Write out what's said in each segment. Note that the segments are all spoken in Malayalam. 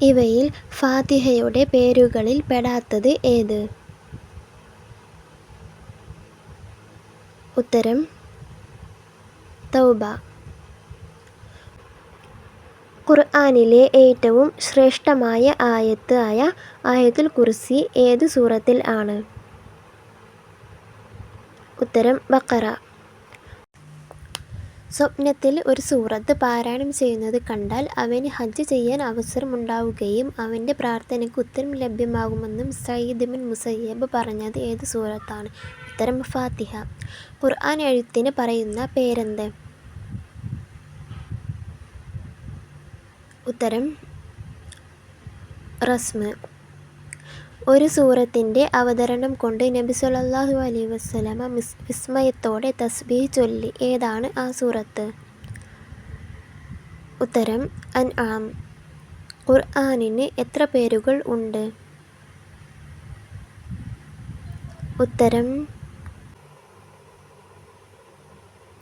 ഇവയിൽ ഫാത്തിഹയുടെ പേരുകളിൽ പെടാത്തത് ഏത്? ഉത്തരം തൗബ. ഖുർആനിലെ ഏറ്റവും ശ്രേഷ്ഠമായ ആയത്ത് ആയ ആയത്തുൽ കുർസി ഏത് സൂറത്തിൽ ആണ്? ഉത്തരം ബഖറ. സ്വപ്നത്തിൽ ഒരു സൂറത്ത് പാരായണം ചെയ്യുന്നത് കണ്ടാൽ അവന് ഹജ്ജ് ചെയ്യാൻ അവസരമുണ്ടാവുകയും അവൻ്റെ പ്രാർത്ഥനയ്ക്ക് ഉത്തരം ലഭ്യമാകുമെന്നും സഈദ് ബിൻ മുസയ്യബ് പറഞ്ഞത് ഏത് സൂറത്താണ്? ഉത്തരം ഫാത്തിഹ. ഖുർആൻ എഴുത്തിന് പറയുന്ന പേരെന്ത്? ഉത്തരം റസ്മ്. ഒരു സൂറത്തിൻ്റെ അവതരണം കൊണ്ട് നബി സ്വല്ലല്ലാഹു അലൈഹി വസല്ലമ വിസ്മയത്തോടെ തസ്ബീഹ് ചൊല്ലി. ഏതാണ് ആ സൂറത്ത്? ഉത്തരം അൻആം. ഖുർആനിന് എത്ര പേരുകൾ ഉണ്ട്? ഉത്തരം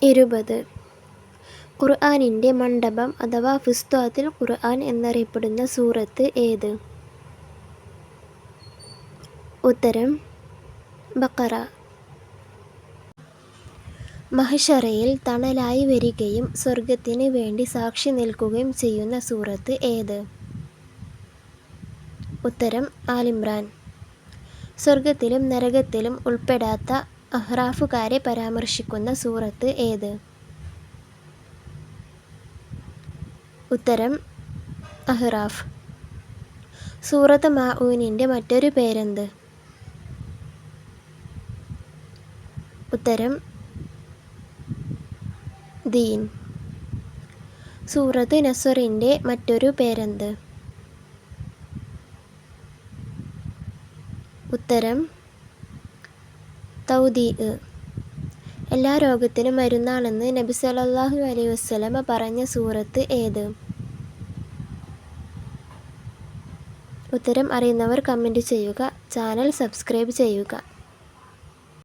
20. ഖുർആനിൻ്റെ മണ്ഡപം അഥവാ ഫുസ്താത്തുൽ ഖുർആൻ എന്നറിയപ്പെടുന്ന സൂറത്ത് ഏത്? ഉത്തരം ബഖറ. മഹ്ശറയിൽ തണലായി വരികയും സ്വർഗത്തിന് വേണ്ടി സാക്ഷി നിൽക്കുകയും ചെയ്യുന്ന സൂറത്ത് ഏത്? ഉത്തരം ആലിമ്രാൻ. സ്വർഗത്തിലും നരകത്തിലും ഉൾപ്പെടാത്ത അഹ്റാഫുകാരെ പരാമർശിക്കുന്ന സൂറത്ത് ഏത്? ഉത്തരം അഹ്റാഫ്. സൂറത്ത് മാഊനിൻ്റെ മറ്റൊരു പേരെന്ത്? ഉത്തരം ദീൻ. സൂറത്ത് നസ്റിൻ്റെ മറ്റൊരു പേരെന്ത്? ഉത്തരം തൗദീഅ്. എല്ലാ രോഗത്തിനും മരുന്നാണെന്ന് നബി സ്വല്ലല്ലാഹു അലൈഹി വസല്ലമ പറഞ്ഞ സൂറത്ത് ഏത്? ഉത്തരം അറിയുന്നവർ കമൻറ്റ് ചെയ്യുക. ചാനൽ സബ്സ്ക്രൈബ് ചെയ്യുക.